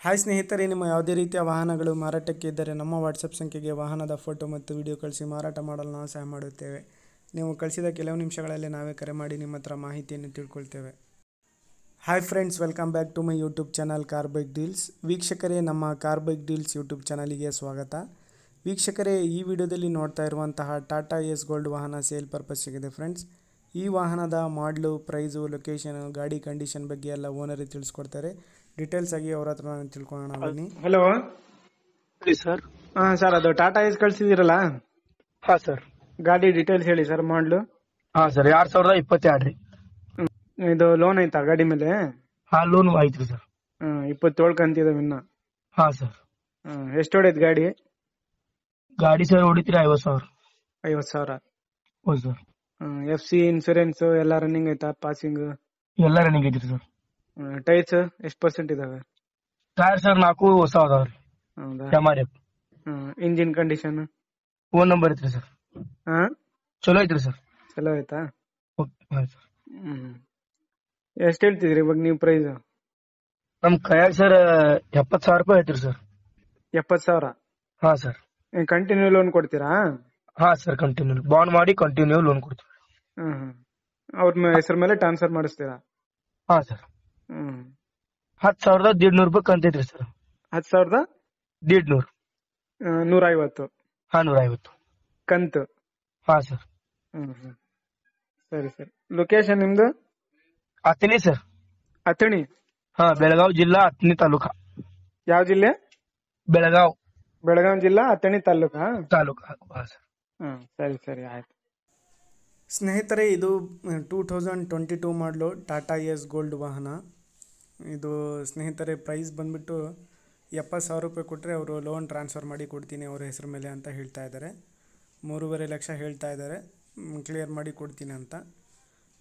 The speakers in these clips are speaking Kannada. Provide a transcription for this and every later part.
ಹಾಯ್ ಸ್ನೇಹಿತರೆ, ನಿಮ್ಮ ಯಾವುದೇ ರೀತಿಯ ವಾಹನಗಳು ಮಾರಾಟಕ್ಕೆ ಇದ್ದರೆ ನಮ್ಮ ವಾಟ್ಸಪ್ ಸಂಖ್ಯೆಗೆ ವಾಹನದ ಫೋಟೋ ಮತ್ತು ವಿಡಿಯೋ ಕಳಿಸಿ ಮಾರಾಟ ಮಾಡಲು ನಾವು ಸಹಾಯ ಮಾಡುತ್ತೇವೆ. ನೀವು ಕಳಿಸಿದ ಕೆಲವು ನಿಮಿಷಗಳಲ್ಲಿ ನಾವೇ ಕರೆ ಮಾಡಿ ನಿಮ್ಮ ಹತ್ರ ಮಾಹಿತಿಯನ್ನು ತಿಳ್ಕೊಳ್ತೇವೆ. Hi friends, welcome back to my YouTube channel car bike deals. ವೀಕ್ಷಕರೇ, ನಮ್ಮ ಕಾರ್ ಬೈಕ್ ಡೀಲ್ಸ್ ಯೂಟ್ಯೂಬ್ ಚಾನಲಿಗೆ ಸ್ವಾಗತ. ವೀಕ್ಷಕರೇ, ಈ ವಿಡಿಯೋದಲ್ಲಿ ನೋಡ್ತಾ ಇರುವಂತಹ ಟಾಟಾ ಎಸ್ ಗೋಲ್ಡ್ ವಾಹನ ಸೇಲ್ ಪರ್ಪಸ್ ಸಿಗಿದೆ ಫ್ರೆಂಡ್ಸ್. ಈ ವಾಹನದ ಮಾಡಲು, ಪ್ರೈಸು, ಲೊಕೇಶನ್, ಗಾಡಿ ಕಂಡೀಷನ್ ಬಗ್ಗೆ ಎಲ್ಲ ಓನರ್ ತಿಳಿಸ್ಕೊಡ್ತಾರೆ. ಡೀಟೇಲ್ಸ್ ಆಗಿ ಅವ್ರ ಹತ್ರ ನಾನು ತಿಳ್ಕೊಳ್ಳೋಣ ಬನ್ನಿ. Hello sir. ಹಾಂ ಸರ್, ಅದು ಟಾಟಾ ಎಸ್ ಕಳಿಸಿದಿರಲ್ಲ, ಹಾ ಸರ್. ಗಾಡಿ ಡೀಟೇಲ್ಸ್ ಹೇಳಿ ಸರ್. ಮಾಡಲು ಹಾ ಸರ್, 2022 ರೀ. ಇದು ಲೋನ್ ಐತಾ ಗಾಡಿ ಮೇಲೆ? ಹಾ, ಲೋನ್ ಐತ್ರಿ ಸರ್. 27 ಕಂತಿದಾವೆ ಇನ್ನ. ಹಾ ಸರ್. ಎಷ್ಟು ಹೊಡೈತೆ ಗಾಡಿ? ಗಾಡಿ ಸರ್ ಹೊಡಿತೀರಿ 50,000. 50,000. ಹೌದು ಸರ್. FC ಇನ್ಸೂರೆನ್ಸ್ ಎಲ್ಲ ರನ್ನಿಂಗ್ ಐತಾ? ಪಾಸಿಂಗ್ ಎಲ್ಲ ರನ್ನಿಂಗ್ ಐತ್ರಿ ಸರ್. ಟೈರ್ಸ್ ಎಷ್ಟು ಪರ್ಸೆಂಟ್ ಇದಾವೆ? ಟೈರ್ ಸರ್ 4 ಹೊಸ ಅದಾವ್ರಿ. ಹೌದಾ? MRF. Engine condition phone number ಐತ್ರಿ ಸರ್. ಚಲೋ ಐತ್ರಿ ಸರ್. ಚಲೋ ಆಯ್ತಾ? ಹಾ ಸರ್. ಎಷ್ಟು ಹೇಳ್ತಿದ್ರಿ ಇವಾಗ ನೀವು ಪ್ರೈಸ್? ನಮ್ ಕೈಯಾಗ ಸರ್ 70,000 ರೂಪಾಯಿ ಐತ್ರಿ ಸರ್. 70,000. ಹಾ ಸರ್. ಕಂಟಿನ್ಯೂ ಲೋನ್ ಕೊಡ್ತೀರಾ? ಹಾ ಸರ್, ಕಂಟಿನ್ಯೂ ಬಾಂಡ್ ಮಾಡಿ ಕಂಟಿನ್ಯೂ ಲೋನ್ ಕೊಡ್ತೀವಿ. ಅವ್ರ ಹೆಸರ ಮೇಲೆ ಟ್ರಾನ್ಸ್ಫರ್ ಮಾಡಿಸ್ತೀರಾ? ಹಾ ಸರ್. 10,150 ರೂಪಾಯಿ ಕಂತೈತ್ರಿ ಸರ್. 10,150. 150. ಹಾ, 150 ಕಂತು. ಹಾ ಸರ್. ಸರಿ ಸರಿ. ಲೊಕೇಶನ್ ನಿಮ್ದು? ಅತನಿ ಸರ್. ಅಥಣಿ? ಹಾ, ಬೆಳಗಾವಿ ಜಿಲ್ಲಾ, ಅತನಿ ತಾಲೂಕಾ. ಯಾವ ಜಿಲ್ಲೆ? ಬೆಳಗಾವಿ ಜಿಲ್ಲಾ, ಅಥಣಿ ತಾಲೂಕಾ? ಹಾ ಸರ್. ಸರಿ ಸರಿ, ಆಯ್ತು. ಸ್ನೇಹಿತರೆ, ಇದು 2022 ಮಾಡಲು ಟಾಟಾ ಎಸ್ ಗೋಲ್ಡ್ ವಾಹನ. ಇದು ಸ್ನೇಹಿತರೆ ಪ್ರೈಸ್ ಬಂದ್ಬಿಟ್ಟು 70,000 ರೂಪಾಯಿ ಕೊಟ್ಟರೆ ಅವರು ಲೋನ್ ಟ್ರಾನ್ಸ್ಫರ್ ಮಾಡಿ ಕೊಡ್ತೀನಿ ಅವ್ರ ಹೆಸರು ಮೇಲೆ ಅಂತ ಹೇಳ್ತಾ ಇದ್ದಾರೆ. 3.5 ಲಕ್ಷ ಹೇಳ್ತಾ ಇದ್ದಾರೆ, ಕ್ಲಿಯರ್ ಮಾಡಿ ಕೊಡ್ತೀನಿ ಅಂತ.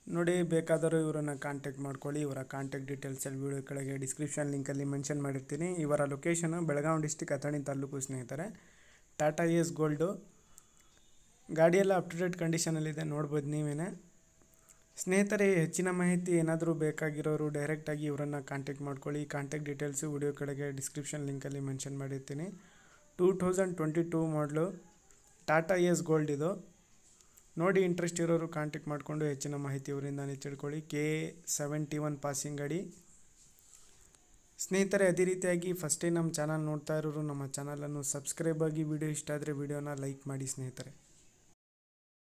ನೋಡಿ, ಬೇಕಾದರೂ ಇವರನ್ನು ಕಾಂಟ್ಯಾಕ್ಟ್ ಮಾಡ್ಕೊಳ್ಳಿ. ಇವರ ಕಾಂಟ್ಯಾಕ್ಟ್ ಡೀಟೇಲ್ಸ್ ಎಲ್ಲ ವಿಡಿಯೋ ಕೆಳಗೆ ಡಿಸ್ಕ್ರಿಪ್ಷನ್ ಲಿಂಕಲ್ಲಿ ಮೆನ್ಷನ್ ಮಾಡಿರ್ತೀನಿ. ಇವರ ಲೊಕೇಶನು ಬೆಳಗಾವಿ ಡಿಸ್ಟಿಕ್, ಅಥಣಿ ತಾಲೂಕು ಸ್ನೇಹಿತರೆ. ಟಾಟಾ ಎಸ್ ಗೋಲ್ಡು ಗಾಡಿಯೆಲ್ಲ ಅಪ್ ಟು ಡೇಟ್ ಕಂಡೀಷನಲ್ಲಿದೆ, ನೋಡ್ಬೋದು ನೀವೇನೆ. ಸ್ನೇಹಿತರೆ, ಹೆಚ್ಚಿನ ಮಾಹಿತಿ ಏನಾದರೂ ಬೇಕಾಗಿರೋರು ಡೈರೆಕ್ಟಾಗಿ ಇವರನ್ನು ಕಾಂಟ್ಯಾಕ್ಟ್ ಮಾಡ್ಕೊಳ್ಳಿ. ಕಾಂಟ್ಯಾಕ್ಟ್ ಡೀಟೇಲ್ಸು ವಿಡಿಯೋ ಕೆಳಗೆ ಡಿಸ್ಕ್ರಿಪ್ಷನ್ ಲಿಂಕಲ್ಲಿ ಮೆನ್ಷನ್ ಮಾಡಿರ್ತೀನಿ. 2022 ಮಾಡಲು ಟಾಟಾ ಎಸ್ ಗೋಲ್ಡ್ ಇದು. ನೋಡಿ, ಇಂಟ್ರೆಸ್ಟ್ ಇರೋರು ಕಾಂಟ್ಯಾಕ್ಟ್ ಮಾಡಿಕೊಂಡು ಹೆಚ್ಚಿನ ಮಾಹಿತಿ ಇವರಿಂದಾನೇ ತಿಳ್ಕೊಳ್ಳಿ. K71 ಪಾಸಿಂಗ್ ಗಾಡಿ ಸ್ನೇಹಿತರೆ. ಅದೇ ರೀತಿಯಾಗಿ ಫಸ್ಟ್ ಟೈಮ್ ನಮ್ಮ ಚಾನಲ್ ನೋಡ್ತಾ ಇರೋರು ನಮ್ಮ ಚಾನಲನ್ನು ಸಬ್ಸ್ಕ್ರೈಬ್ ಆಗಿ, ವಿಡಿಯೋ ಇಷ್ಟ ಆದರೆ ವಿಡಿಯೋನ ಲೈಕ್ ಮಾಡಿ ಸ್ನೇಹಿತರೆ.